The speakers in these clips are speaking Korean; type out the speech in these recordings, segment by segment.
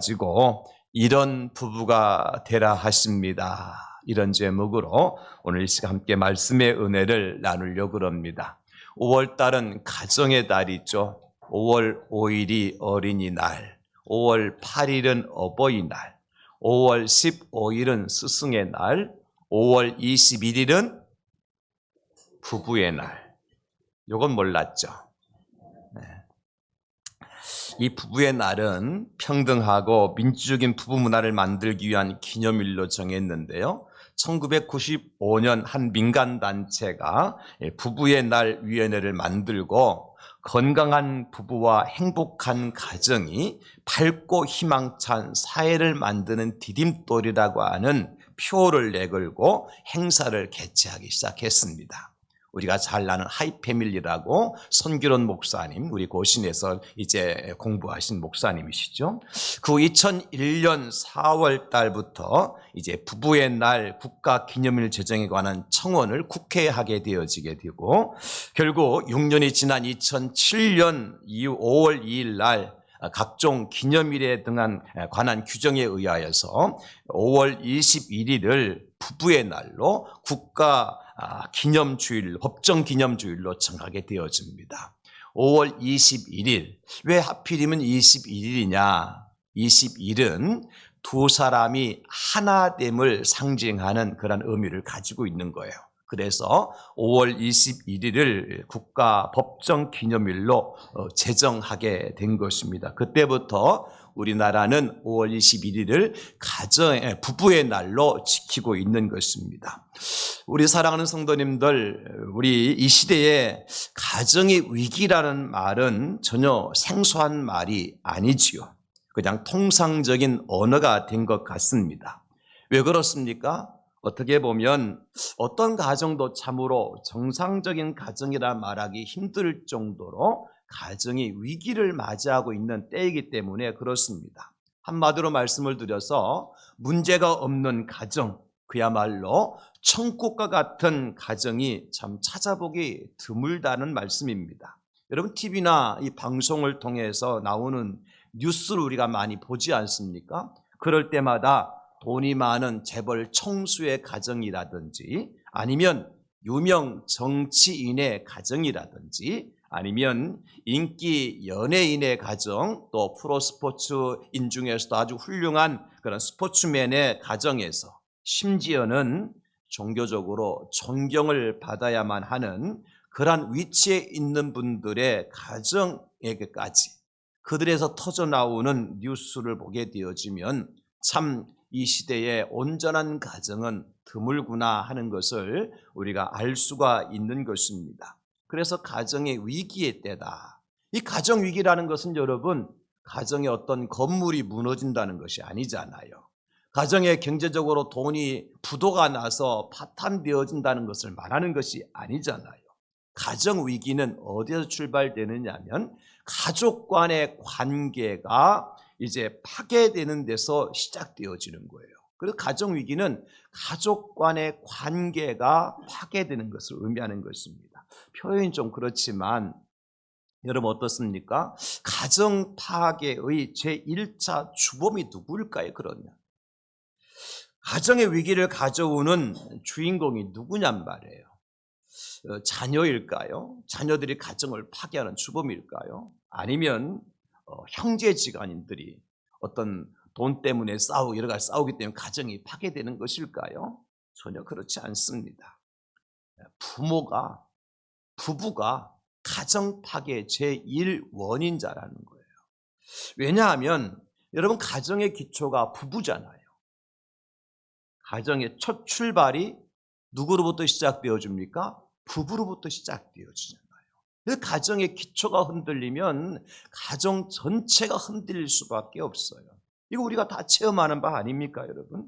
가지고 이런 부부가 되라 하십니다. 이런 제목으로 오늘 이 시간 함께 말씀의 은혜를 나누려고 합니다. 5월 달은 가정의 달이죠. 5월 5일이 어린이날, 5월 8일은 어버이날, 5월 15일은 스승의 날, 5월 21일은 부부의 날. 이건 몰랐죠. 이 부부의 날은 평등하고 민주적인 부부 문화를 만들기 위한 기념일로 정했는데요. 1995년 한 민간단체가 부부의 날 위원회를 만들고 건강한 부부와 행복한 가정이 밝고 희망찬 사회를 만드는 디딤돌이라고 하는 표어를 내걸고 행사를 개최하기 시작했습니다. 우리가 잘 아는 하이패밀리라고 손기론 목사님, 우리 고신에서 이제 공부하신 목사님이시죠. 그 2001년 4월 달부터 이제 부부의 날 국가 기념일 제정에 관한 청원을 국회에 하게 되어지게 되고, 결국 6년이 지난 2007년 5월 2일 날 각종 기념일에 등한 관한 규정에 의하여서 5월 21일을 부부의 날로 국가 기념주일, 법정 기념주일로 정하게 되어집니다. 5월 21일, 왜 하필이면 21일이냐? 21일은 두 사람이 하나됨을 상징하는 그런 의미를 가지고 있는 거예요. 그래서 5월 21일을 국가 법정 기념일로 제정하게 된 것입니다. 그때부터 우리나라는 5월 21일을 부부의 날로 지키고 있는 것입니다. 우리 사랑하는 성도님들, 우리 이 시대에 가정의 위기라는 말은 전혀 생소한 말이 아니지요. 그냥 통상적인 언어가 된 것 같습니다. 왜 그렇습니까? 어떻게 보면 어떤 가정도 참으로 정상적인 가정이라 말하기 힘들 정도로 가정이 위기를 맞이하고 있는 때이기 때문에 그렇습니다. 한마디로 말씀을 드려서 문제가 없는 가정, 그야말로 천국과 같은 가정이 참 찾아보기 드물다는 말씀입니다. 여러분, TV나 이 방송을 통해서 나오는 뉴스를 우리가 많이 보지 않습니까? 그럴 때마다 돈이 많은 재벌 총수의 가정이라든지, 아니면 유명 정치인의 가정이라든지, 아니면 인기 연예인의 가정, 또 프로스포츠인 중에서도 아주 훌륭한 그런 스포츠맨의 가정에서, 심지어는 종교적으로 존경을 받아야만 하는 그러한 위치에 있는 분들의 가정에게까지 그들에서 터져나오는 뉴스를 보게 되어지면 참 이 시대의 온전한 가정은 드물구나 하는 것을 우리가 알 수가 있는 것입니다. 그래서 가정의 위기의 때다. 이 가정 위기라는 것은 여러분, 가정의 어떤 건물이 무너진다는 것이 아니잖아요. 가정에 경제적으로 돈이 부도가 나서 파탄되어진다는 것을 말하는 것이 아니잖아요. 가정 위기는 어디서 출발되느냐 하면 가족 간의 관계가 이제 파괴되는 데서 시작되어지는 거예요. 그래서 가정 위기는 가족 간의 관계가 파괴되는 것을 의미하는 것입니다. 표현이 좀 그렇지만 여러분 어떻습니까? 가정 파괴의 제1차 주범이 누구일까요? 그러면 가정의 위기를 가져오는 주인공이 누구냔 말이에요. 자녀일까요? 자녀들이 가정을 파괴하는 주범일까요? 아니면 형제지간인들이 어떤 돈 때문에 싸우고 여러 가지 싸우기 때문에 가정이 파괴되는 것일까요? 전혀 그렇지 않습니다. 부부가 가정 파괴 제1원인자라는 거예요. 왜냐하면 여러분, 가정의 기초가 부부잖아요. 가정의 첫 출발이 누구로부터 시작되어집니까? 부부로부터 시작되어지잖아요. 그 가정의 기초가 흔들리면 가정 전체가 흔들릴 수밖에 없어요. 이거 우리가 다 체험하는 바 아닙니까, 여러분?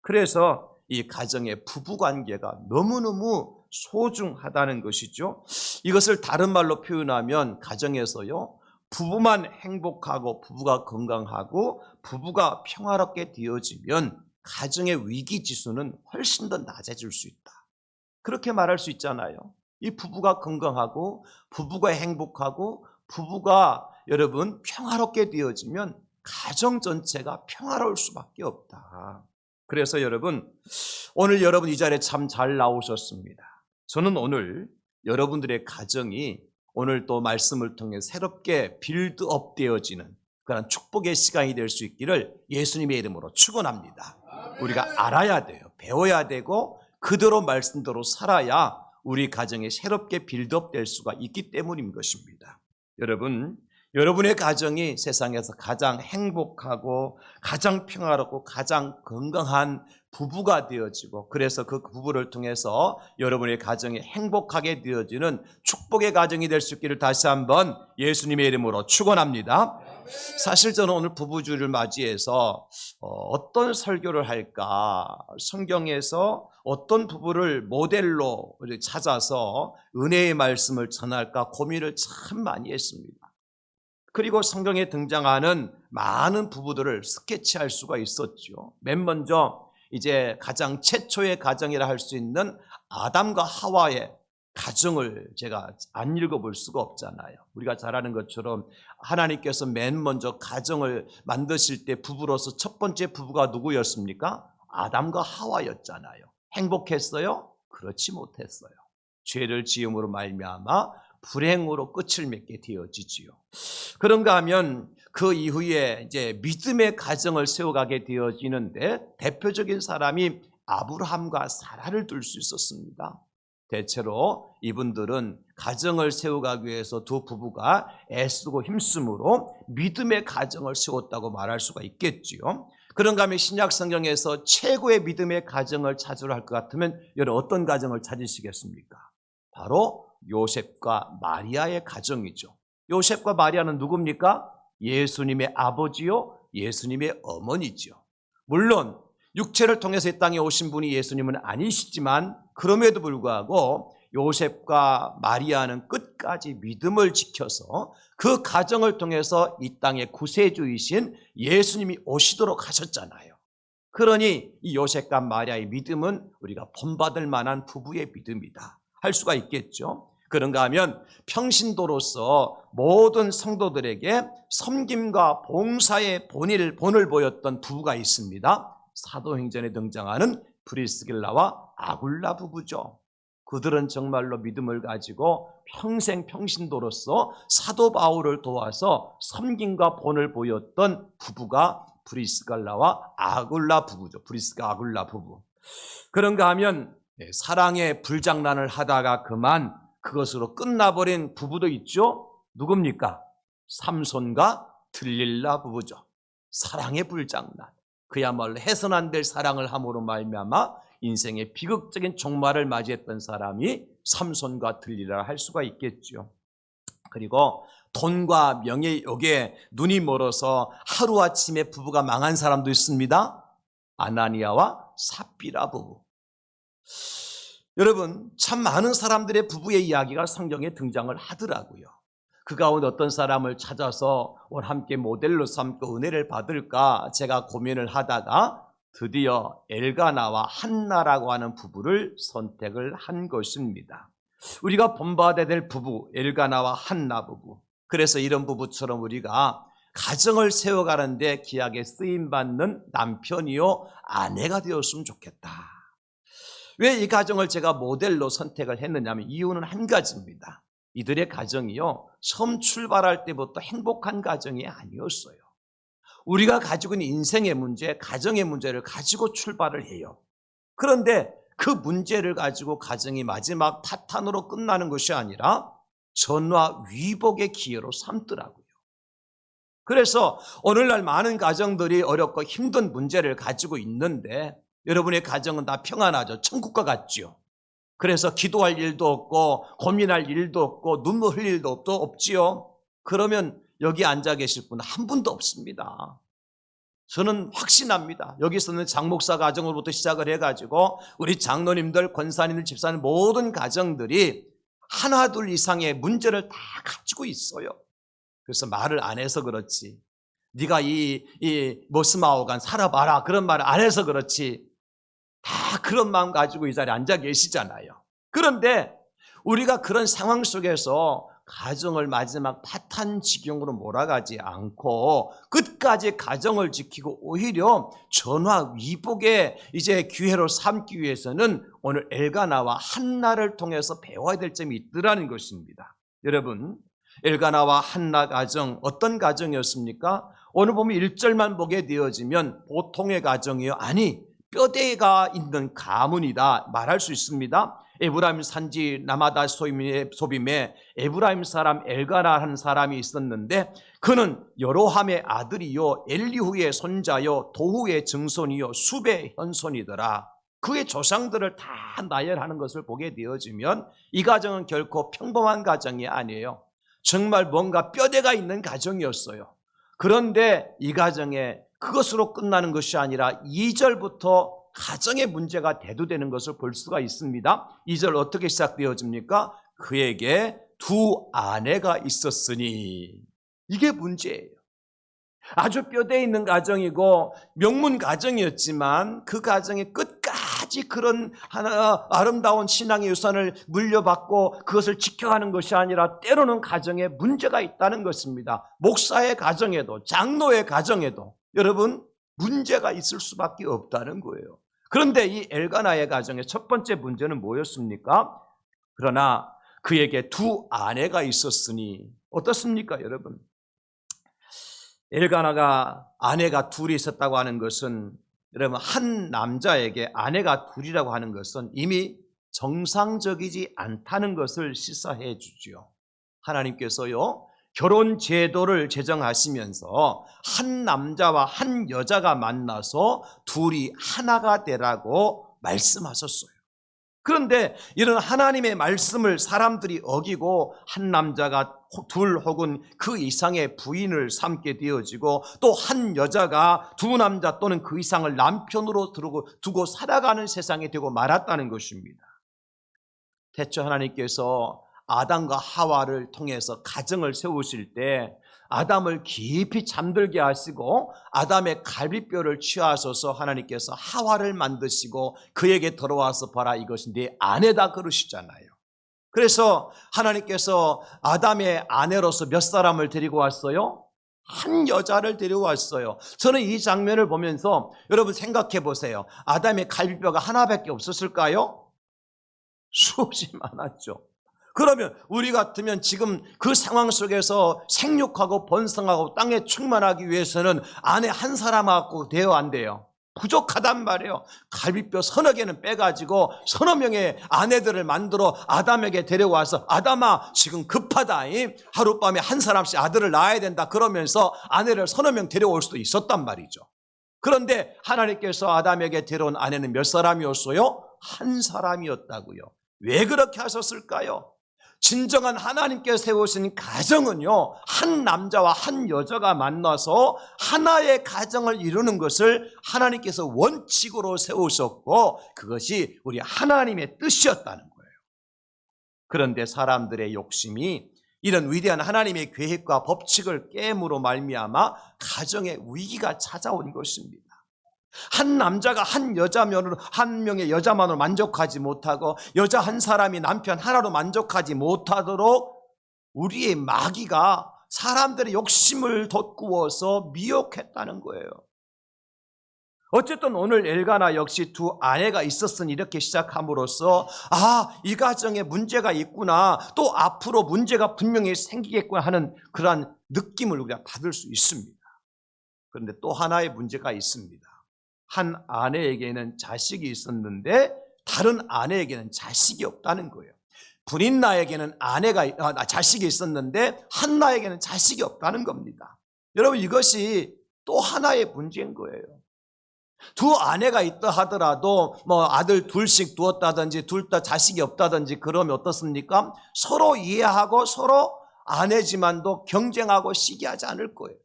그래서 이 가정의 부부관계가 너무너무 소중하다는 것이죠. 이것을 다른 말로 표현하면 가정에서요, 부부만 행복하고 부부가 건강하고 부부가 평화롭게 되어지면 가정의 위기 지수는 훨씬 더 낮아질 수 있다. 그렇게 말할 수 있잖아요. 이 부부가 건강하고 부부가 행복하고 부부가 여러분 평화롭게 되어지면 가정 전체가 평화로울 수밖에 없다. 그래서 여러분, 오늘 여러분 이 자리에 참 잘 나오셨습니다. 저는 오늘 여러분들의 가정이 오늘 또 말씀을 통해 새롭게 빌드업 되어지는 그런 축복의 시간이 될 수 있기를 예수님의 이름으로 축원합니다. 우리가 알아야 돼요. 배워야 되고 그대로 말씀대로 살아야 우리 가정이 새롭게 빌드업 될 수가 있기 때문인 것입니다. 여러분, 여러분의 가정이 세상에서 가장 행복하고 가장 평화롭고 가장 건강한 부부가 되어지고, 그래서 그 부부를 통해서 여러분의 가정이 행복하게 되어지는 축복의 가정이 될 수 있기를 다시 한번 예수님의 이름으로 축원합니다. 사실 저는 오늘 부부주를 맞이해서 어떤 설교를 할까, 성경에서 어떤 부부를 모델로 찾아서 은혜의 말씀을 전할까 고민을 참 많이 했습니다. 그리고 성경에 등장하는 많은 부부들을 스케치할 수가 있었죠. 맨 먼저 이제 가장 최초의 가정이라 할 수 있는 아담과 하와의 가정을 제가 안 읽어볼 수가 없잖아요. 우리가 잘 아는 것처럼 하나님께서 맨 먼저 가정을 만드실 때 부부로서 첫 번째 부부가 누구였습니까? 아담과 하와였잖아요. 행복했어요? 그렇지 못했어요. 죄를 지음으로 말미암아 불행으로 끝을 맺게 되어지지요. 그런가 하면 그 이후에 이제 믿음의 가정을 세워가게 되어지는데 대표적인 사람이 아브라함과 사라를 들 수 있었습니다. 대체로 이분들은 가정을 세워가기 위해서 두 부부가 애쓰고 힘쓰므로 믿음의 가정을 세웠다고 말할 수가 있겠지요. 그런가 하면 신약 성경에서 최고의 믿음의 가정을 찾으러 할 것 같으면 여러분 어떤 가정을 찾으시겠습니까? 바로 요셉과 마리아의 가정이죠. 요셉과 마리아는 누굽니까? 예수님의 아버지요, 예수님의 어머니죠. 물론 육체를 통해서 이 땅에 오신 분이 예수님은 아니시지만 그럼에도 불구하고 요셉과 마리아는 끝까지 믿음을 지켜서 그 가정을 통해서 이 땅의 구세주이신 예수님이 오시도록 하셨잖아요. 그러니 이 요셉과 마리아의 믿음은 우리가 본받을 만한 부부의 믿음이다 할 수가 있겠죠. 그런가 하면 평신도로서 모든 성도들에게 섬김과 봉사의 본을 보였던 부부가 있습니다. 사도행전에 등장하는 브리스길라와 아굴라 부부죠. 그들은 정말로 믿음을 가지고 평생 평신도로서 사도 바울을 도와서 섬김과 본을 보였던 부부가 브리스길라와 아굴라 부부죠. 브리스가 아굴라 부부. 그런가 하면 사랑의 불장난을 하다가 그만 그것으로 끝나버린 부부도 있죠. 누굽니까? 삼손과 들릴라 부부죠. 사랑의 불장난. 그야말로 해서는 안 될 사랑을 함으로 말미암아 인생의 비극적인 종말을 맞이했던 사람이 삼손과 들릴라 할 수가 있겠죠. 그리고 돈과 명예 욕에 눈이 멀어서 하루아침에 부부가 망한 사람도 있습니다. 아나니아와 삽비라 부부. 여러분, 참 많은 사람들의 부부의 이야기가 성경에 등장을 하더라고요. 그 가운데 어떤 사람을 찾아서 함께 모델로 삼고 은혜를 받을까 제가 고민을 하다가 드디어 엘가나와 한나라고 하는 부부를 선택을 한 것입니다. 우리가 본받아야 될 부부, 엘가나와 한나 부부. 그래서 이런 부부처럼 우리가 가정을 세워가는데 귀하게 쓰임받는 남편이요 아내가 되었으면 좋겠다. 왜 이 가정을 제가 모델로 선택을 했느냐면 이유는 한 가지입니다. 이들의 가정이요 처음 출발할 때부터 행복한 가정이 아니었어요. 우리가 가지고 있는 인생의 문제, 가정의 문제를 가지고 출발을 해요. 그런데 그 문제를 가지고 가정이 마지막 파탄으로 끝나는 것이 아니라 전화 위복의 기회로 삼더라고요. 그래서 오늘날 많은 가정들이 어렵고 힘든 문제를 가지고 있는데 여러분의 가정은 다 평안하죠. 천국과 같죠. 그래서 기도할 일도 없고 고민할 일도 없고 눈물 흘릴 일도 없지요. 그러면 여기 앉아 계실 분 한 분도 없습니다. 저는 확신합니다. 여기서는 장목사 가정으로부터 시작을 해가지고 우리 장로님들, 권사님들, 집사님 모든 가정들이 하나 둘 이상의 문제를 다 가지고 있어요. 그래서 말을 안 해서 그렇지. 네가 이 머스마오간 살아봐라 그런 말을 안 해서 그렇지. 다 그런 마음 가지고 이 자리에 앉아 계시잖아요. 그런데 우리가 그런 상황 속에서 가정을 마지막 파탄 지경으로 몰아가지 않고 끝까지 가정을 지키고 오히려 전화 위복의 이제 기회로 삼기 위해서는 오늘 엘가나와 한나를 통해서 배워야 될 점이 있더라는 것입니다. 여러분, 엘가나와 한나 가정 어떤 가정이었습니까? 오늘 보면 1절만 보게 되어지면 보통의 가정이요, 아니 뼈대가 있는 가문이다 말할 수 있습니다. 에브라임 산지 라마다 소빔에 에브라임 사람 엘가나 한 사람이 있었는데 그는 여로함의 아들이요 엘리후의 손자요 도후의 증손이요 숲의 현손이더라. 그의 조상들을 다 나열하는 것을 보게 되어지면 이 가정은 결코 평범한 가정이 아니에요. 정말 뭔가 뼈대가 있는 가정이었어요. 그런데 이 가정에 그것으로 끝나는 것이 아니라 2절부터 가정의 문제가 대두되는 것을 볼 수가 있습니다. 2절 어떻게 시작되어집니까? 그에게 두 아내가 있었으니. 이게 문제예요. 아주 뼈대 있는 가정이고 명문 가정이었지만 그 가정의 끝까지 그런 하나 아름다운 신앙의 유산을 물려받고 그것을 지켜가는 것이 아니라 때로는 가정에 문제가 있다는 것입니다. 목사의 가정에도 장로의 가정에도 여러분 문제가 있을 수밖에 없다는 거예요. 그런데 이 엘가나의 가정의 첫 번째 문제는 뭐였습니까? 그러나 그에게 두 아내가 있었으니. 어떻습니까 여러분? 엘가나가 아내가 둘이 있었다고 하는 것은, 여러분, 한 남자에게 아내가 둘이라고 하는 것은 이미 정상적이지 않다는 것을 시사해 주지요. 하나님께서요 결혼 제도를 제정하시면서 한 남자와 한 여자가 만나서 둘이 하나가 되라고 말씀하셨어요. 그런데 이런 하나님의 말씀을 사람들이 어기고 한 남자가 둘 혹은 그 이상의 부인을 삼게 되어지고 또 한 여자가 두 남자 또는 그 이상을 남편으로 두고 살아가는 세상이 되고 말았다는 것입니다. 대체 하나님께서 아담과 하와를 통해서 가정을 세우실 때 아담을 깊이 잠들게 하시고 아담의 갈비뼈를 취하셔서 하나님께서 하와를 만드시고 그에게 들어와서 봐라, 이것이 네 아내다 그러시잖아요. 그래서 하나님께서 아담의 아내로서 몇 사람을 데리고 왔어요? 한 여자를 데려왔어요. 저는 이 장면을 보면서 여러분 생각해 보세요. 아담의 갈비뼈가 하나밖에 없었을까요? 수없이 많았죠. 그러면 우리 같으면 지금 그 상황 속에서 생육하고 번성하고 땅에 충만하기 위해서는 아내 한 사람 갖고 돼요, 안 돼요? 부족하단 말이에요. 갈비뼈 서너 개는 빼가지고 서너 명의 아내들을 만들어 아담에게 데려와서 아담아 지금 급하다, 하룻밤에 한 사람씩 아들을 낳아야 된다 그러면서 아내를 서너 명 데려올 수도 있었단 말이죠. 그런데 하나님께서 아담에게 데려온 아내는 몇 사람이었어요? 한 사람이었다고요. 왜 그렇게 하셨을까요? 진정한 하나님께서 세우신 가정은요 한 남자와 한 여자가 만나서 하나의 가정을 이루는 것을 하나님께서 원칙으로 세우셨고 그것이 우리 하나님의 뜻이었다는 거예요. 그런데 사람들의 욕심이 이런 위대한 하나님의 계획과 법칙을 깨므로 말미암아 가정의 위기가 찾아온 것입니다. 한 남자가 한 여자면으로 한 명의 여자만으로 만족하지 못하고 여자 한 사람이 남편 하나로 만족하지 못하도록 우리의 마귀가 사람들의 욕심을 돋구어서 미혹했다는 거예요. 어쨌든 오늘 엘가나 역시 두 아내가 있었으니 이렇게 시작함으로써 이 가정에 문제가 있구나, 또 앞으로 문제가 분명히 생기겠구나 하는 그러한 느낌을 우리가 받을 수 있습니다. 그런데 또 하나의 문제가 있습니다. 한 아내에게는 자식이 있었는데 다른 아내에게는 자식이 없다는 거예요. 브린나에게는 자식이 있었는데 한나에게는 자식이 없다는 겁니다. 여러분, 이것이 또 하나의 문제인 거예요. 두 아내가 있다 하더라도 아들 둘씩 두었다든지 둘 다 자식이 없다든지 그러면 어떻습니까? 서로 이해하고 서로 아내지만도 경쟁하고 시기하지 않을 거예요.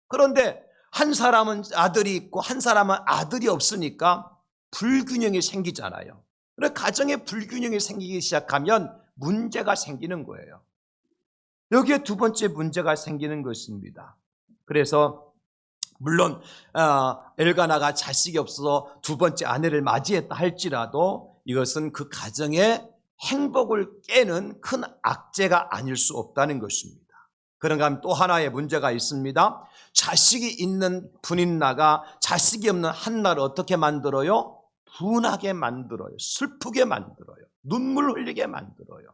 그런데 한 사람은 아들이 있고 한 사람은 아들이 없으니까 불균형이 생기잖아요. 그래서 가정에 불균형이 생기기 시작하면 문제가 생기는 거예요. 여기에 두 번째 문제가 생기는 것입니다. 그래서 물론 엘가나가 자식이 없어서 두 번째 아내를 맞이했다 할지라도 이것은 그 가정의 행복을 깨는 큰 악재가 아닐 수 없다는 것입니다. 그런가 하면 또 하나의 문제가 있습니다. 자식이 있는 분인나가 자식이 없는 한나를 어떻게 만들어요? 분하게 만들어요. 슬프게 만들어요. 눈물 흘리게 만들어요.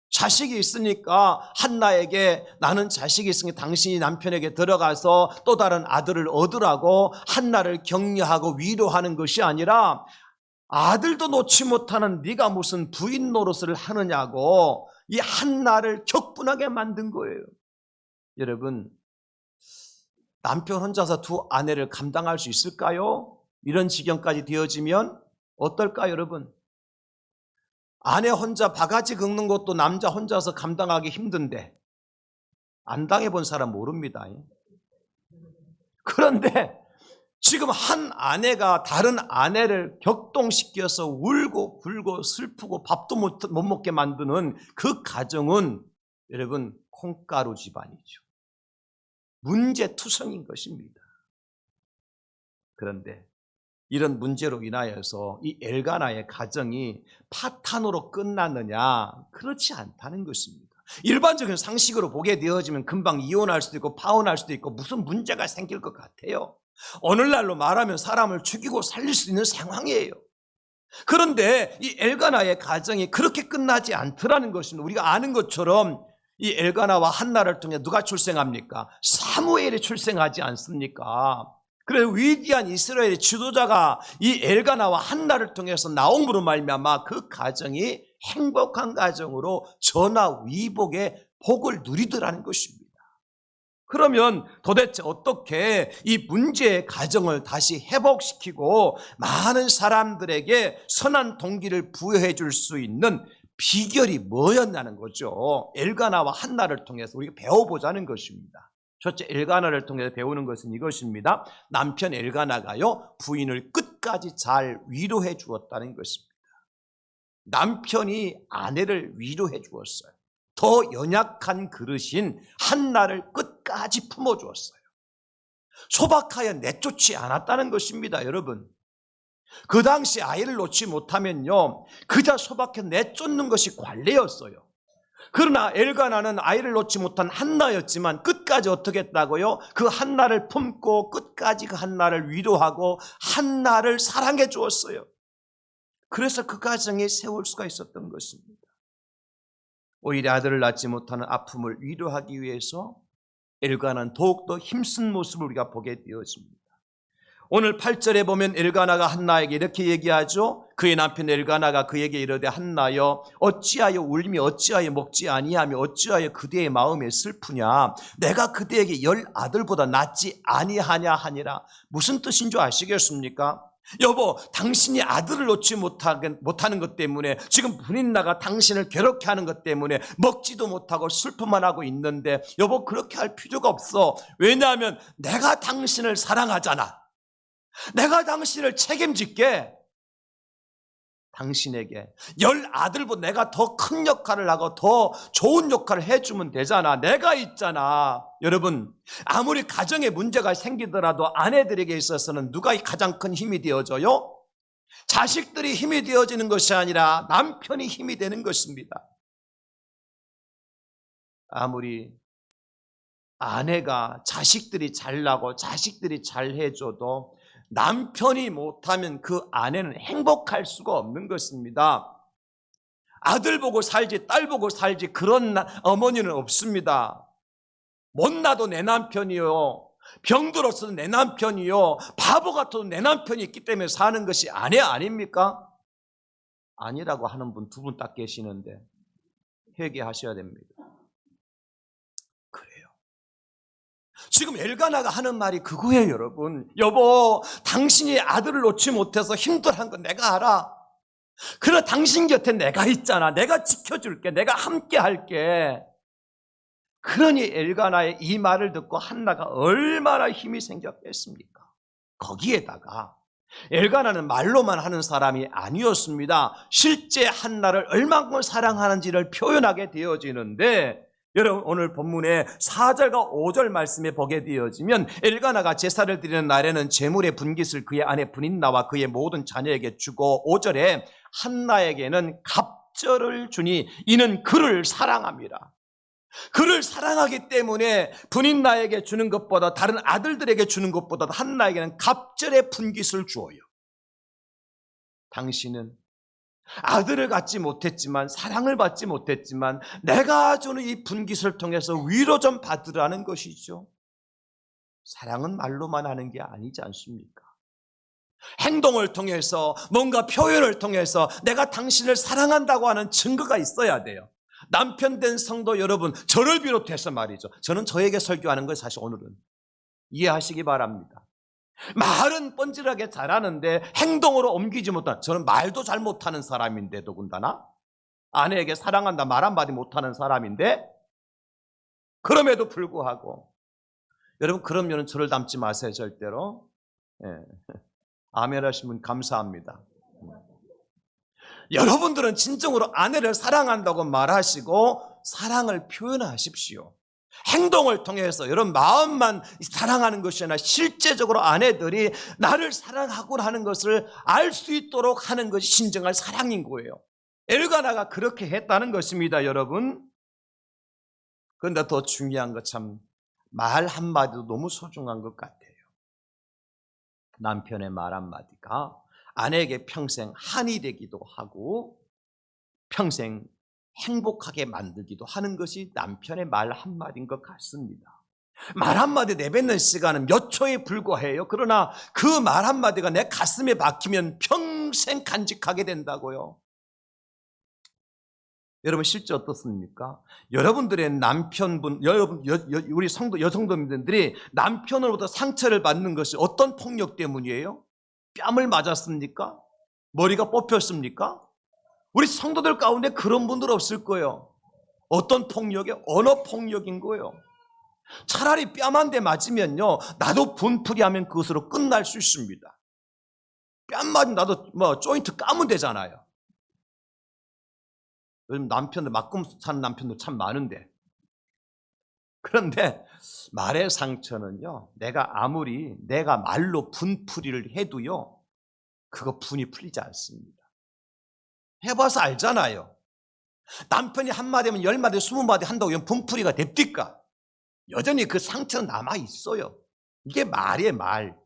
자식이 있으니까 한나에게 나는 자식이 있으니까 당신이 남편에게 들어가서 또 다른 아들을 얻으라고 한나를 격려하고 위로하는 것이 아니라 아들도 놓지 못하는 네가 무슨 부인 노릇을 하느냐고 이 한나를 격분하게 만든 거예요. 여러분, 남편 혼자서 두 아내를 감당할 수 있을까요? 이런 지경까지 되어지면 어떨까요, 여러분? 아내 혼자 바가지 긁는 것도 남자 혼자서 감당하기 힘든데 안 당해본 사람 모릅니다. 그런데 지금 한 아내가 다른 아내를 격동시켜서 울고 불고 슬프고 밥도 못 먹게 만드는 그 가정은 여러분 콩가루 집안이죠. 문제투성인 것입니다. 그런데 이런 문제로 인하여서 이 엘가나의 가정이 파탄으로 끝났느냐? 그렇지 않다는 것입니다. 일반적인 상식으로 보게 되어지면 금방 이혼할 수도 있고 파혼할 수도 있고 무슨 문제가 생길 것 같아요. 오늘날로 말하면 사람을 죽이고 살릴 수 있는 상황이에요. 그런데 이 엘가나의 가정이 그렇게 끝나지 않더라는 것입니다. 우리가 아는 것처럼 이 엘가나와 한나를 통해 누가 출생합니까? 사무엘이 출생하지 않습니까? 그래서 위대한 이스라엘의 지도자가 이 엘가나와 한나를 통해서 나옴으로 말미암아 그 가정이 행복한 가정으로 전화위복의 복을 누리더라는 것입니다. 그러면 도대체 어떻게 이 문제의 가정을 다시 회복시키고 많은 사람들에게 선한 동기를 부여해 줄 수 있는 비결이 뭐였냐는 거죠. 엘가나와 한나를 통해서 우리가 배워보자는 것입니다. 첫째, 엘가나를 통해서 배우는 것은 이것입니다. 남편 엘가나가요 부인을 끝까지 잘 위로해 주었다는 것입니다. 남편이 아내를 위로해 주었어요. 더 연약한 그릇인 한나를 끝까지 품어주었어요. 소박하여 내쫓지 않았다는 것입니다. 여러분, 그 당시 아이를 놓지 못하면요 그저 소박해 내쫓는 것이 관례였어요. 그러나 엘가나는 아이를 놓지 못한 한나였지만 끝까지 어떻게 했다고요? 그 한나를 품고 끝까지 그 한나를 위로하고 한나를 사랑해 주었어요. 그래서 그 가정에 세울 수가 있었던 것입니다. 오히려 아들을 낳지 못하는 아픔을 위로하기 위해서 엘가나는 더욱더 힘쓴 모습을 우리가 보게 되어집니다. 오늘 8절에 보면 엘가나가 한나에게 이렇게 얘기하죠. 그의 남편 엘가나가 그에게 이르되 한나여 어찌하여 울며 어찌하여 먹지 아니하며 어찌하여 그대의 마음에 슬프냐. 내가 그대에게 10 아들보다 낫지 아니하냐 하니라. 무슨 뜻인 줄 아시겠습니까? 여보, 당신이 아들을 놓지 못하는 것 때문에 지금 분인나가 당신을 괴롭게 하는 것 때문에 먹지도 못하고 슬픔만 하고 있는데 여보 그렇게 할 필요가 없어. 왜냐하면 내가 당신을 사랑하잖아. 내가 당신을 책임질게. 당신에게 10 아들보다 내가 더 큰 역할을 하고 더 좋은 역할을 해주면 되잖아. 내가 있잖아. 여러분, 아무리 가정에 문제가 생기더라도 아내들에게 있어서는 누가 가장 큰 힘이 되어져요? 자식들이 힘이 되어지는 것이 아니라 남편이 힘이 되는 것입니다. 아무리 아내가 자식들이 잘나고 자식들이 잘해줘도 남편이 못하면 그 아내는 행복할 수가 없는 것입니다. 아들 보고 살지 딸 보고 살지 그런 어머니는 없습니다. 못나도 내 남편이요, 병들었어도 내 남편이요, 바보 같아도 내 남편이 있기 때문에 사는 것이 아내 아닙니까? 아니라고 하는 분 2분 딱 계시는데 회개하셔야 됩니다. 그래요. 지금 엘가나가 하는 말이 그거예요, 여러분. 여보, 당신이 아들을 놓지 못해서 힘들어한 건 내가 알아. 그러나 당신 곁에 내가 있잖아. 내가 지켜줄게. 내가 함께 할게. 그러니 엘가나의 이 말을 듣고 한나가 얼마나 힘이 생겼겠습니까? 거기에다가 엘가나는 말로만 하는 사람이 아니었습니다. 실제 한나를 얼만큼 사랑하는지를 표현하게 되어지는데, 여러분 오늘 본문의 4절과 5절 말씀에 보게 되어지면 엘가나가 제사를 드리는 날에는 제물의 분깃을 그의 아내 분인나와 그의 모든 자녀에게 주고 5절에 한나에게는 갑절을 주니 이는 그를 사랑함이라. 그를 사랑하기 때문에 분인 나에게 주는 것보다, 다른 아들들에게 주는 것보다 한나에게는 갑절의 분깃을 주어요. 당신은 아들을 갖지 못했지만, 사랑을 받지 못했지만 내가 주는 이 분깃을 통해서 위로 좀 받으라는 것이죠. 사랑은 말로만 하는 게 아니지 않습니까? 행동을 통해서, 뭔가 표현을 통해서 내가 당신을 사랑한다고 하는 증거가 있어야 돼요. 남편 된 성도 여러분, 저를 비롯해서 말이죠. 저는 저에게 설교하는 걸 사실 오늘은 이해하시기 바랍니다. 말은 뻔질하게 잘하는데 행동으로 옮기지 못한, 저는 말도 잘 못하는 사람인데, 더군다나 아내에게 사랑한다 말 한마디 못하는 사람인데, 그럼에도 불구하고 여러분, 그러면 저를 닮지 마세요. 절대로. 예. 아멘 하시면 감사합니다. 여러분들은 진정으로 아내를 사랑한다고 말하시고 사랑을 표현하십시오. 행동을 통해서, 여러분 마음만 사랑하는 것이 아니라 실제적으로 아내들이 나를 사랑하고 하는 것을 알 수 있도록 하는 것이 진정한 사랑인 거예요. 엘가나가 그렇게 했다는 것입니다, 여러분. 그런데 더 중요한 것, 참 말 한마디도 너무 소중한 것 같아요. 남편의 말 한마디가 아내에게 평생 한이 되기도 하고 평생 행복하게 만들기도 하는 것이 남편의 말 한마디인 것 같습니다. 말 한마디 내뱉는 시간은 몇 초에 불과해요. 그러나 그 말 한마디가 내 가슴에 박히면 평생 간직하게 된다고요. 여러분 실제 어떻습니까? 여러분들의 남편분, 우리 성도 여성도민들이 남편으로부터 상처를 받는 것이 어떤 폭력 때문이에요? 뺨을 맞았습니까? 머리가 뽑혔습니까? 우리 성도들 가운데 그런 분들 없을 거예요. 어떤 폭력이요? 언어 폭력인 거예요. 차라리 뺨 한 대 맞으면요, 나도 분풀이하면 그것으로 끝날 수 있습니다. 뺨 맞으면 나도 조인트 까면 되잖아요. 요즘 남편들 맞고 사는 남편들 참 많은데, 그런데 말의 상처는요, 내가 말로 분풀이를 해도요, 그거 분이 풀리지 않습니다. 해봐서 알잖아요. 남편이 한마디면 10마디 20마디 한다고 이건 분풀이가 됩니까? 여전히 그 상처는 남아있어요. 이게 말이에요, 말.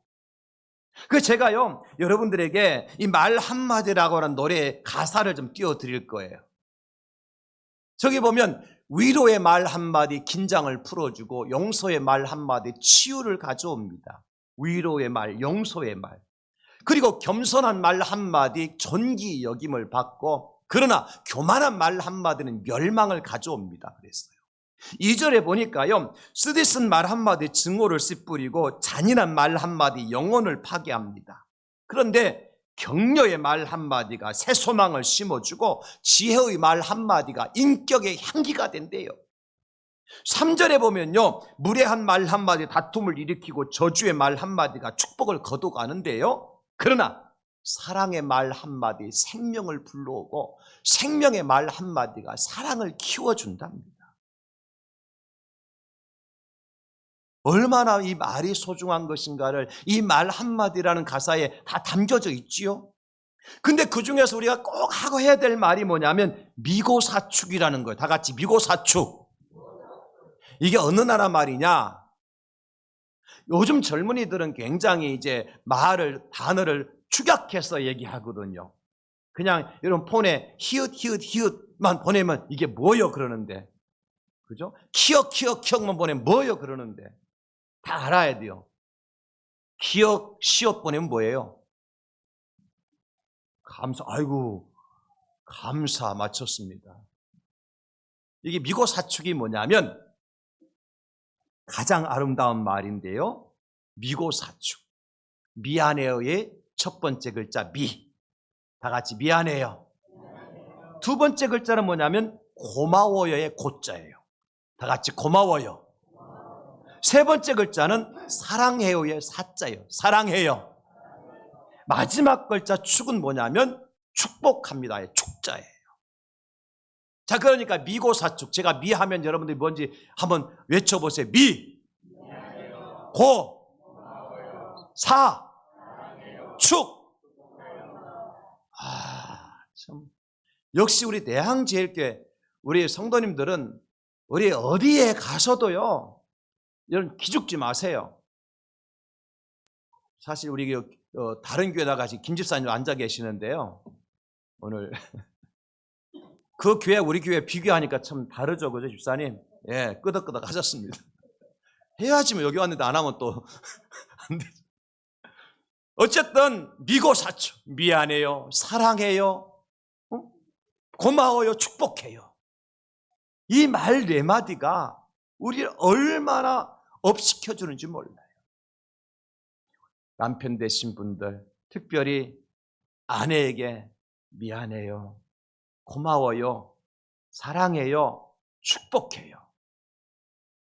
그 제가요, 여러분들에게 이 말 한마디라고 하는 노래의 가사를 좀 띄워드릴 거예요. 저기 보면 위로의 말 한마디 긴장을 풀어주고 용서의 말 한마디 치유를 가져옵니다. 위로의 말, 용서의 말. 그리고 겸손한 말 한마디 존귀 여김을 받고, 그러나 교만한 말 한마디는 멸망을 가져옵니다. 그랬어요. 2절에 보니까요, 쓰디쓴 말 한마디 증오를 씨뿌리고 잔인한 말 한마디 영혼을 파괴합니다. 그런데 격려의 말 한마디가 새 소망을 심어주고 지혜의 말 한마디가 인격의 향기가 된대요. 3절에 보면요, 무례한 말 한마디 다툼을 일으키고 저주의 말 한마디가 축복을 거둬가는데요, 그러나 사랑의 말 한마디 생명을 불러오고 생명의 말 한마디가 사랑을 키워준답니다. 얼마나 이 말이 소중한 것인가를 이 말 한마디라는 가사에 다 담겨져 있지요. 근데 그 중에서 우리가 꼭 하고 해야 될 말이 뭐냐면 미고사축이라는 거예요. 다 같이 미고사축. 이게 어느 나라 말이냐? 요즘 젊은이들은 굉장히 이제 단어를 축약해서 얘기하거든요. 그냥 이런 폰에 히읗만 보내면 이게 뭐요 그러는데, 그죠? 키역만 보내면 뭐요 그러는데, 다 알아야 돼요. 기억, 시옷 보내면 뭐예요? 감사 맞췄습니다. 이게 미고사축이 뭐냐면 가장 아름다운 말인데요, 미고사축. 미안해요의 첫 번째 글자 미. 다 같이 미안해요. 두 번째 글자는 뭐냐면 고마워요의 고자예요. 다 같이 고마워요. 세 번째 글자는 사랑해요의 사자예요. 사랑해요. 마지막 글자 축은 뭐냐면 축복합니다의 축자예요. 자, 그러니까 미고사축. 제가 미하면 여러분들이 뭔지 한번 외쳐보세요. 미, 고, 사, 축. 참. 역시 우리 대항제일교회 우리 성도님들은 우리 어디에 가서도요, 이런 기죽지 마세요. 사실 우리 다른 교회다가 지금 김 집사님 앉아 계시는데요. 오늘 그 교회 우리 교회 비교하니까 참 다르죠, 그죠 집사님? 예, 끄덕끄덕 하셨습니다. 해야지 뭐 여기 왔는데 안 하면 또 안 되죠. 어쨌든 미고사죠. 미안해요, 사랑해요, 고마워요, 축복해요. 이 말 네 마디가 우리를 얼마나 업시켜주는지 몰라요. 남편 되신 분들, 특별히 아내에게 미안해요, 고마워요, 사랑해요, 축복해요.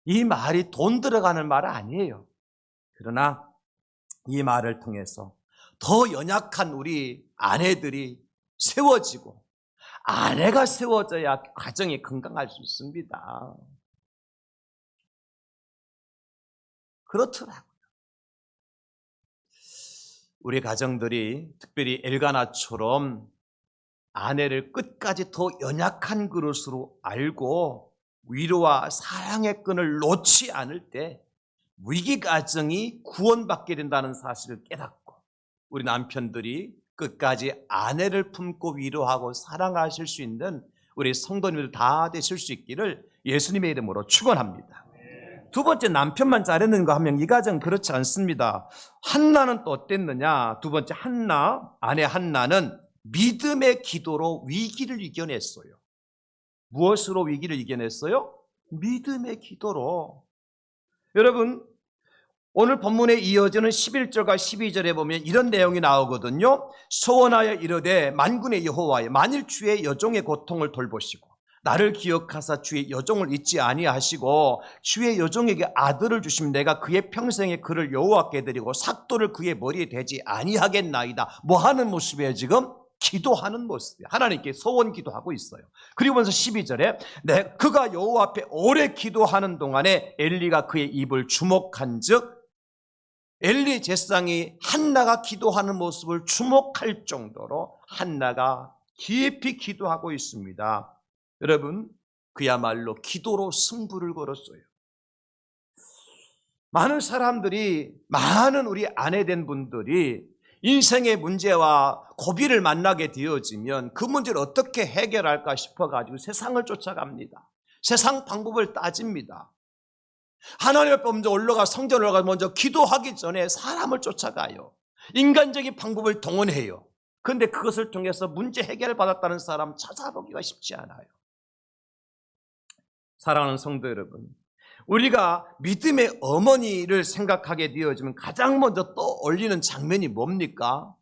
이 말이 돈 들어가는 말 아니에요. 그러나 이 말을 통해서 더 연약한 우리 아내들이 세워지고, 아내가 세워져야 가정이 건강할 수 있습니다. 그렇더라고요. 우리 가정들이 특별히 엘가나처럼 아내를 끝까지 더 연약한 그릇으로 알고 위로와 사랑의 끈을 놓지 않을 때 위기 가정이 구원받게 된다는 사실을 깨닫고, 우리 남편들이 끝까지 아내를 품고 위로하고 사랑하실 수 있는 우리 성도님들 다 되실 수 있기를 예수님의 이름으로 축원합니다. 두 번째, 남편만 잘했는가 하면 이 가정 그렇지 않습니다. 한나는 또 어땠느냐? 두 번째, 아내 한나는 믿음의 기도로 위기를 이겨냈어요. 무엇으로 위기를 이겨냈어요? 믿음의 기도로. 여러분, 오늘 본문에 이어지는 11절과 12절에 보면 이런 내용이 나오거든요. 소원하여 이르되 만군의 여호와여, 만일 주의 여종의 고통을 돌보시고 나를 기억하사 주의 여종을 잊지 아니하시고 주의 여종에게 아들을 주시면 내가 그의 평생에 그를 여호와께 드리고 삭도를 그의 머리에 대지 아니하겠나이다. 뭐 하는 모습이에요 지금? 기도하는 모습이에요. 하나님께 소원 기도하고 있어요. 그리고면서 12절에 그가 여호와 앞에 오래 기도하는 동안에 엘리가 그의 입을 주목한 즉, 엘리 제사장이 한나가 기도하는 모습을 주목할 정도로 한나가 깊이 기도하고 있습니다. 여러분, 그야말로 기도로 승부를 걸었어요. 많은 사람들이, 많은 우리 아내된 분들이 인생의 문제와 고비를 만나게 되어지면 그 문제를 어떻게 해결할까 싶어가지고 세상을 쫓아갑니다. 세상 방법을 따집니다. 하나님 앞에 먼저 올라가, 성전에 올라가 먼저 기도하기 전에 사람을 쫓아가요. 인간적인 방법을 동원해요. 그런데 그것을 통해서 문제 해결을 받았다는 사람 찾아보기가 쉽지 않아요. 사랑하는 성도 여러분, 우리가 믿음의 어머니를 생각하게 되어지면 가장 먼저 떠올리는 장면이 뭡니까?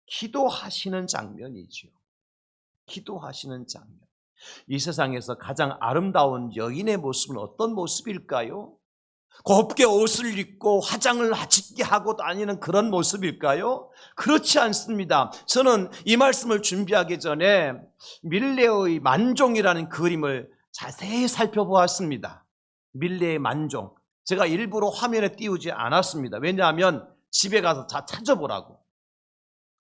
기도하시는 장면이죠. 기도하시는 장면. 이 세상에서 가장 아름다운 여인의 모습은 어떤 모습일까요? 곱게 옷을 입고 화장을 짙게 하고 다니는 그런 모습일까요? 그렇지 않습니다. 저는 이 말씀을 준비하기 전에 밀레의 만종이라는 그림을 자세히 살펴보았습니다. 밀레의 만종. 제가 일부러 화면에 띄우지 않았습니다. 왜냐하면 집에 가서 다 찾아보라고.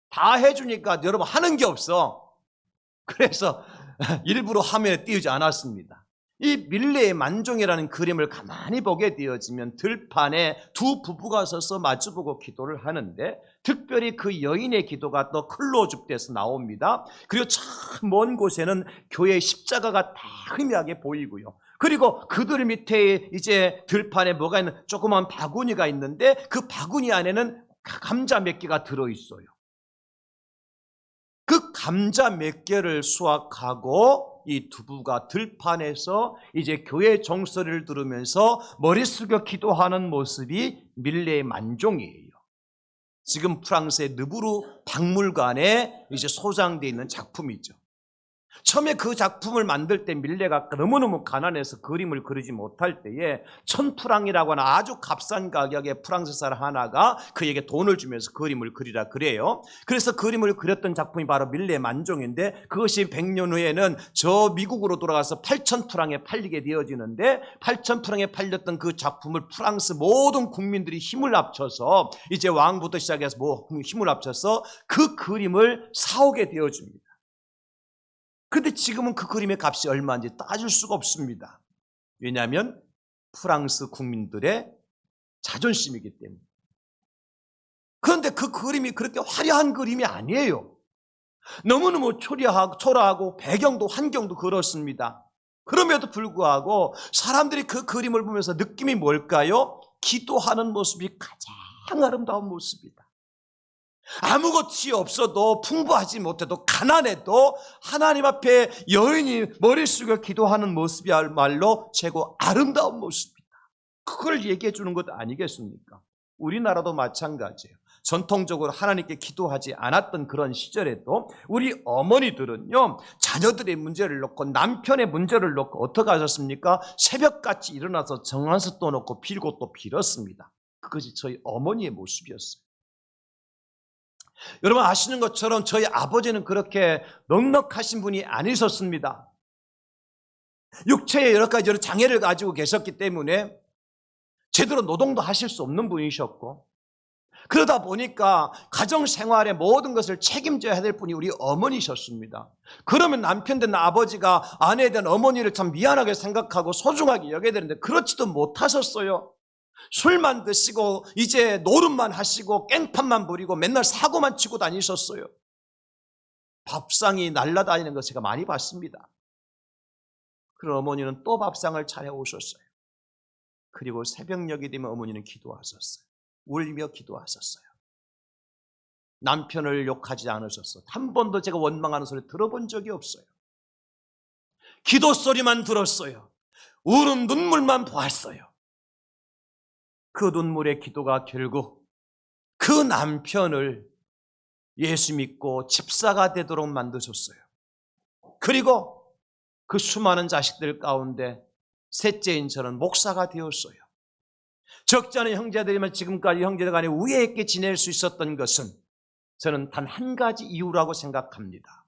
다 해주니까 여러분 하는 게 없어. 그래서 일부러 화면에 띄우지 않았습니다. 이 밀레의 만종이라는 그림을 가만히 보게 되어지면 들판에 두 부부가 서서 마주보고 기도를 하는데, 특별히 그 여인의 기도가 또 클로즈업돼서 나옵니다. 그리고 참 먼 곳에는 교회의 십자가가 다 희미하게 보이고요. 그리고 그들 밑에 이제 들판에 뭐가 있는 조그만 바구니가 있는데 그 바구니 안에는 감자 몇 개가 들어있어요. 그 감자 몇 개를 수확하고 이 두 부부가 들판에서 이제 교회 종소리를 들으면서 머리 숙여 기도하는 모습이 밀레의 만종이에요. 지금 프랑스의 느부르 박물관에 이제 소장되어 있는 작품이죠. 처음에 그 작품을 만들 때 밀레가 너무너무 가난해서 그림을 그리지 못할 때에 1000프랑이라고 하는 아주 값싼 가격의 프랑스 사람 하나가 그에게 돈을 주면서 그림을 그리라 그래요. 그래서 그림을 그렸던 작품이 바로 밀레의 만종인데, 그것이 100년 후에는 저 미국으로 돌아가서 8000프랑에 팔리게 되어지는데, 8000프랑에 팔렸던 그 작품을 프랑스 모든 국민들이 힘을 합쳐서, 이제 왕부터 시작해서 힘을 합쳐서 그 그림을 사오게 되어집니다. 그런데 지금은 그 그림의 값이 얼마인지 따질 수가 없습니다. 왜냐하면 프랑스 국민들의 자존심이기 때문에. 그런데 그 그림이 그렇게 화려한 그림이 아니에요. 너무너무 초라하고 배경도 환경도 그렇습니다. 그럼에도 불구하고 사람들이 그 그림을 보면서 느낌이 뭘까요? 기도하는 모습이 가장 아름다운 모습이다. 아무것이 없어도 풍부하지 못해도 가난해도 하나님 앞에 여인이 머리 숙여 기도하는 모습이야말로 최고 아름다운 모습이다. 그걸 얘기해 주는 것 아니겠습니까? 우리나라도 마찬가지예요. 전통적으로 하나님께 기도하지 않았던 그런 시절에도 우리 어머니들은요, 자녀들의 문제를 놓고 남편의 문제를 놓고 어떻게 하셨습니까? 새벽같이 일어나서 정한수 떠놓고 빌고 또 빌었습니다. 그것이 저희 어머니의 모습이었어요. 여러분 아시는 것처럼 저희 아버지는 그렇게 넉넉하신 분이 아니셨습니다. 육체에 여러 가지 장애를 가지고 계셨기 때문에 제대로 노동도 하실 수 없는 분이셨고, 그러다 보니까 가정생활의 모든 것을 책임져야 될 분이 우리 어머니셨습니다. 그러면 남편 된 아버지가 아내에 대한 어머니를 참 미안하게 생각하고 소중하게 여겨야 되는데 그렇지도 못하셨어요. 술만 드시고 이제 노름만 하시고 깽판만 부리고 맨날 사고만 치고 다니셨어요. 밥상이 날아다니는 거 제가 많이 봤습니다. 그런 어머니는 또 밥상을 차려오셨어요. 그리고 새벽녘이 되면 어머니는 기도하셨어요. 울며 기도하셨어요. 남편을 욕하지 않으셨어요. 한 번도 제가 원망하는 소리 들어본 적이 없어요. 기도 소리만 들었어요. 우는 눈물만 보았어요. 그 눈물의 기도가 결국 그 남편을 예수 믿고 집사가 되도록 만드셨어요. 그리고 그 수많은 자식들 가운데 셋째인 저는 목사가 되었어요. 적지 않은 형제들이면 지금까지 형제들 간에 우애 있게 지낼 수 있었던 것은 저는 단 한 가지 이유라고 생각합니다.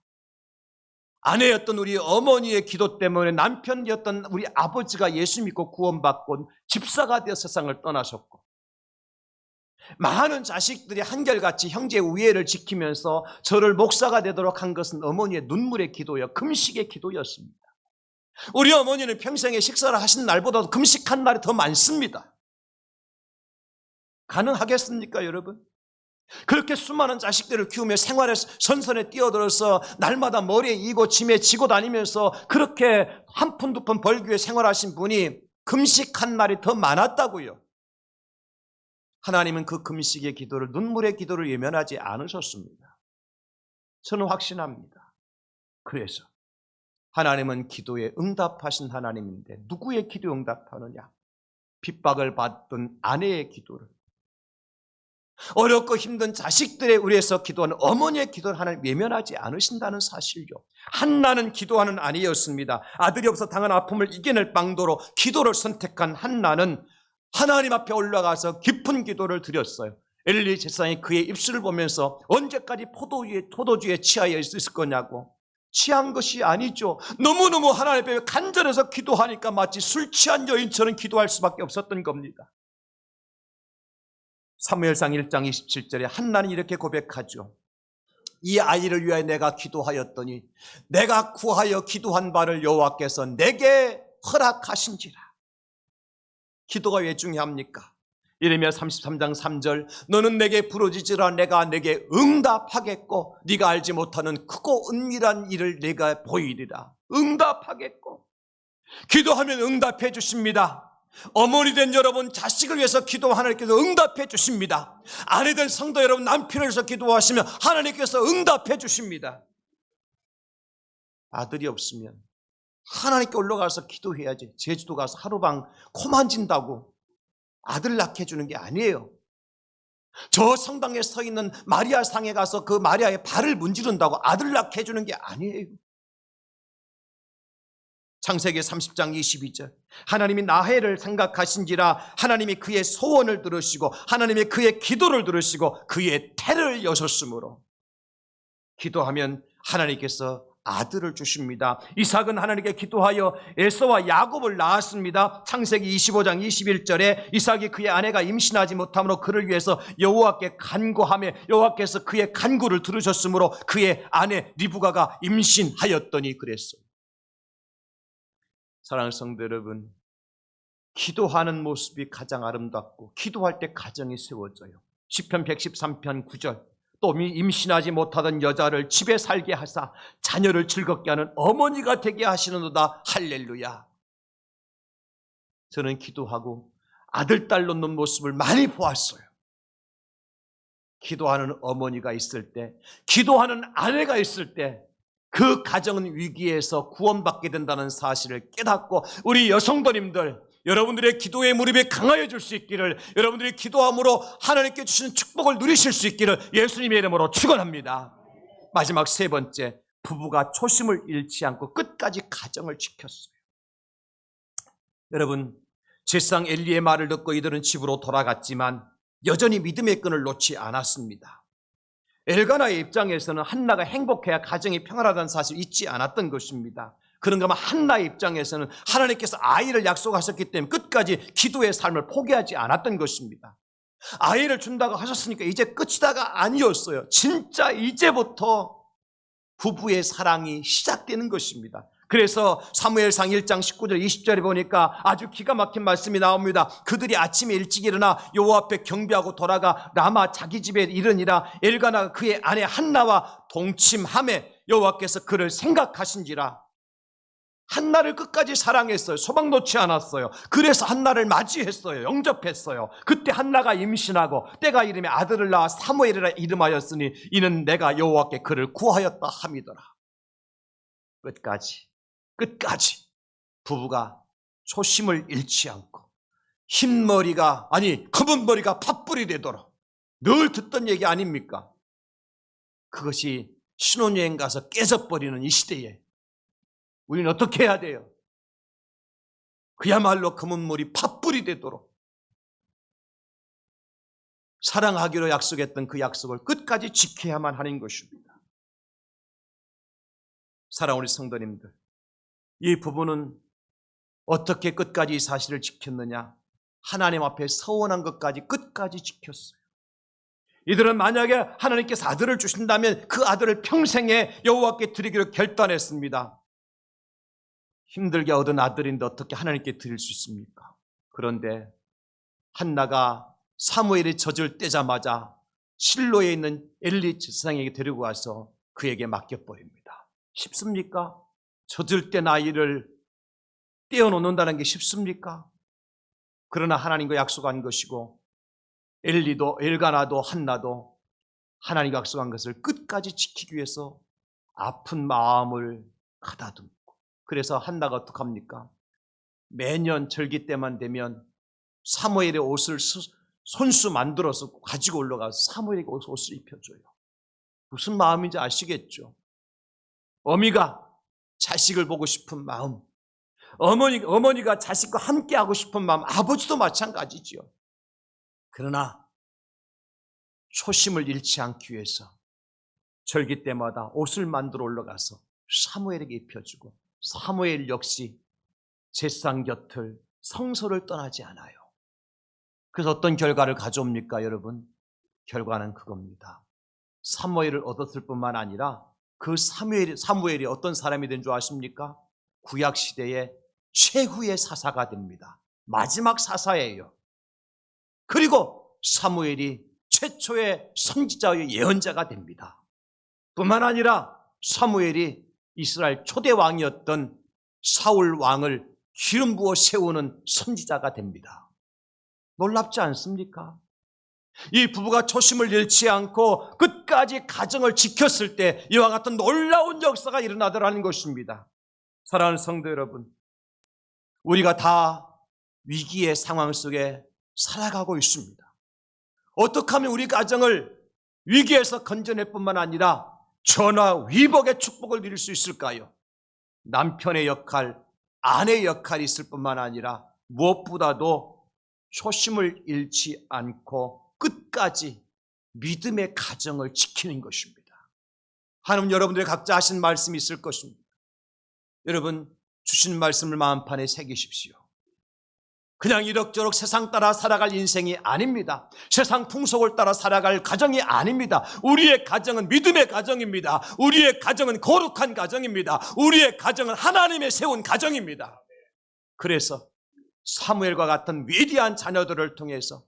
아내였던 우리 어머니의 기도 때문에 남편이었던 우리 아버지가 예수 믿고 구원받고 집사가 되어 세상을 떠나셨고, 많은 자식들이 한결같이 형제의 우애를 지키면서 저를 목사가 되도록 한 것은 어머니의 눈물의 기도요, 금식의 기도였습니다. 우리 어머니는 평생에 식사를 하신 날보다도 금식한 날이 더 많습니다. 가능하겠습니까, 여러분? 그렇게 수많은 자식들을 키우며 생활의 선선에 뛰어들어서 날마다 머리에 이고 짐에 지고 다니면서 그렇게 한 푼 두 푼 벌기 위해 생활하신 분이 금식한 날이 더 많았다고요. 하나님은 그 금식의 기도를, 눈물의 기도를 외면하지 않으셨습니다. 저는 확신합니다. 그래서 하나님은 기도에 응답하신 하나님인데 누구의 기도에 응답하느냐? 핍박을 받던 아내의 기도를, 어렵고 힘든 자식들의 위해서 기도하는 어머니의 기도를 하나님 외면하지 않으신다는 사실요. 한나는 기도하는 아니었습니다. 아들이 없어 당한 아픔을 이겨낼 방도로 기도를 선택한 한나는 하나님 앞에 올라가서 깊은 기도를 드렸어요. 엘리 제사장이 그의 입술을 보면서 언제까지 포도주에 취하여 있을 거냐고. 취한 것이 아니죠. 너무너무 하나님 앞에 간절해서 기도하니까 마치 술 취한 여인처럼 기도할 수밖에 없었던 겁니다. 사무엘상 1장 27절에 한나는 이렇게 고백하죠. 이 아이를 위하여 내가 기도하였더니 내가 구하여 기도한 바를 여호와께서 내게 허락하신지라. 기도가 왜 중요합니까? 예레미야 33장 3절, 너는 내게 부르짖으라 내가 내게 응답하겠고 네가 알지 못하는 크고 은밀한 일을 내가 보이리라. 응답하겠고. 기도하면 응답해 주십니다. 어머니 된 여러분 자식을 위해서 기도하면 하나님께서 응답해 주십니다. 아내 된 성도 여러분 남편을 위해서 기도하시면 하나님께서 응답해 주십니다. 아들이 없으면 하나님께 올라가서 기도해야지. 제주도 가서 하루방 코 만진다고 아들 낳게 해주는 게 아니에요. 저 성당에 서 있는 마리아 상에 가서 그 마리아의 발을 문지른다고 아들 낳게 해주는 게 아니에요. 창세기 30장 22절, 하나님이 나해를 생각하신지라 하나님이 그의 소원을 들으시고 하나님이 그의 기도를 들으시고 그의 태를 여셨으므로. 기도하면 하나님께서 아들을 주십니다. 이삭은 하나님께 기도하여 에서와 야곱을 낳았습니다. 창세기 25장 21절에 이삭이 그의 아내가 임신하지 못함으로 그를 위해서 여호와께 간구하며 여호와께서 그의 간구를 들으셨으므로 그의 아내 리브가가 임신하였더니 그랬어요. 사랑하는 성도 여러분, 기도하는 모습이 가장 아름답고 기도할 때 가정이 세워져요. 시편 113편 9절, 또 임신하지 못하던 여자를 집에 살게 하사 자녀를 즐겁게 하는 어머니가 되게 하시는도다. 할렐루야. 저는 기도하고 아들, 딸 놓는 모습을 많이 보았어요. 기도하는 어머니가 있을 때, 기도하는 아내가 있을 때 그 가정은 위기에서 구원받게 된다는 사실을 깨닫고, 우리 여성도님들, 여러분들의 기도의 무릎에 강하여질 수 있기를, 여러분들이 기도함으로 하나님께 주시는 축복을 누리실 수 있기를 예수님의 이름으로 축원합니다. 마지막 세 번째, 부부가 초심을 잃지 않고 끝까지 가정을 지켰어요. 여러분, 제사장 엘리의 말을 듣고 이들은 집으로 돌아갔지만 여전히 믿음의 끈을 놓지 않았습니다. 엘가나의 입장에서는 한나가 행복해야 가정이 평안하다는 사실을 잊지 않았던 것입니다. 그런가 하면 한나의 입장에서는 하나님께서 아이를 약속하셨기 때문에 끝까지 기도의 삶을 포기하지 않았던 것입니다. 아이를 준다고 하셨으니까 이제 끝이다가 아니었어요. 진짜 이제부터 부부의 사랑이 시작되는 것입니다. 그래서 사무엘상 1장 19절 20절에 보니까 아주 기가 막힌 말씀이 나옵니다. 그들이 아침에 일찍 일어나 여호와 앞에 경배하고 돌아가 라마 자기 집에 이르니라. 엘가나가 그의 아내 한나와 동침하매 여호와께서 그를 생각하신지라. 한나를 끝까지 사랑했어요. 소망 놓지 않았어요. 그래서 한나를 맞이했어요. 영접했어요. 그때 한나가 임신하고 때가 이르매 아들을 낳아 사무엘이라 이름하였으니 이는 내가 여호와께 그를 구하였다 함이더라. 끝까지 부부가 초심을 잃지 않고 흰머리가 검은 머리가 팥불이 되도록 늘 듣던 얘기 아닙니까? 그것이 신혼여행 가서 깨져버리는 이 시대에 우리는 어떻게 해야 돼요? 그야말로 검은 머리 팥불이 되도록 사랑하기로 약속했던 그 약속을 끝까지 지켜야만 하는 것입니다. 사랑하는 우리 성도님들, 이 부부는 어떻게 끝까지 이 사실을 지켰느냐? 하나님 앞에 서원한 것까지 끝까지 지켰어요. 이들은 만약에 하나님께서 아들을 주신다면 그 아들을 평생에 여호와께 드리기로 결단했습니다. 힘들게 얻은 아들인데 어떻게 하나님께 드릴 수 있습니까? 그런데 한나가 사무엘이 젖을 떼자마자 실로에 있는 엘리 제사장에게 데리고 와서 그에게 맡겨버립니다. 쉽습니까? 젖을 뗀 아이를 떼어놓는다는 게 쉽습니까? 그러나 하나님과 약속한 것이고 엘리도 엘가나도 한나도 하나님과 약속한 것을 끝까지 지키기 위해서 아픈 마음을 가다듬고, 그래서 한나가 어떡합니까? 매년 절기 때만 되면 사무엘의 옷을 손수 만들어서 가지고 올라가서 사무엘에게 옷을 입혀줘요. 무슨 마음인지 아시겠죠? 어미가 자식을 보고 싶은 마음, 어머니가 자식과 함께하고 싶은 마음, 아버지도 마찬가지죠. 그러나 초심을 잃지 않기 위해서 절기 때마다 옷을 만들어 올라가서 사무엘에게 입혀주고, 사무엘 역시 제사장 곁을 성소를 떠나지 않아요. 그래서 어떤 결과를 가져옵니까, 여러분? 결과는 그겁니다. 사무엘을 얻었을 뿐만 아니라 그 사무엘이 어떤 사람이 된 줄 아십니까? 구약시대의 최후의 사사가 됩니다. 마지막 사사예요. 그리고 사무엘이 최초의 선지자의 예언자가 됩니다. 뿐만 아니라 사무엘이 이스라엘 초대 왕이었던 사울 왕을 기름 부어 세우는 선지자가 됩니다. 놀랍지 않습니까? 이 부부가 초심을 잃지 않고 끝까지 가정을 지켰을 때 이와 같은 놀라운 역사가 일어나더라는 것입니다. 사랑하는 성도 여러분, 우리가 다 위기의 상황 속에 살아가고 있습니다. 어떻게 하면 우리 가정을 위기에서 건져낼 뿐만 아니라 전화 위복의 축복을 누릴 수 있을까요? 남편의 역할, 아내의 역할이 있을 뿐만 아니라 무엇보다도 초심을 잃지 않고 끝까지 믿음의 가정을 지키는 것입니다. 하나님 여러분들이 각자 하신 말씀이 있을 것입니다. 여러분 주신 말씀을 마음판에 새기십시오. 그냥 이럭저럭 세상 따라 살아갈 인생이 아닙니다. 세상 풍속을 따라 살아갈 가정이 아닙니다. 우리의 가정은 믿음의 가정입니다. 우리의 가정은 거룩한 가정입니다. 우리의 가정은 하나님의 세운 가정입니다. 그래서 사무엘과 같은 위대한 자녀들을 통해서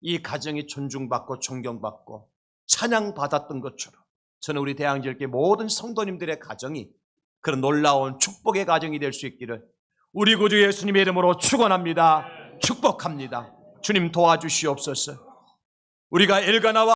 이 가정이 존중받고 존경받고 찬양받았던 것처럼 저는 우리 대항제일교회 모든 성도님들의 가정이 그런 놀라운 축복의 가정이 될 수 있기를 우리 구주 예수님의 이름으로 축원합니다. 축복합니다. 주님 도와주시옵소서. 우리가 엘가나와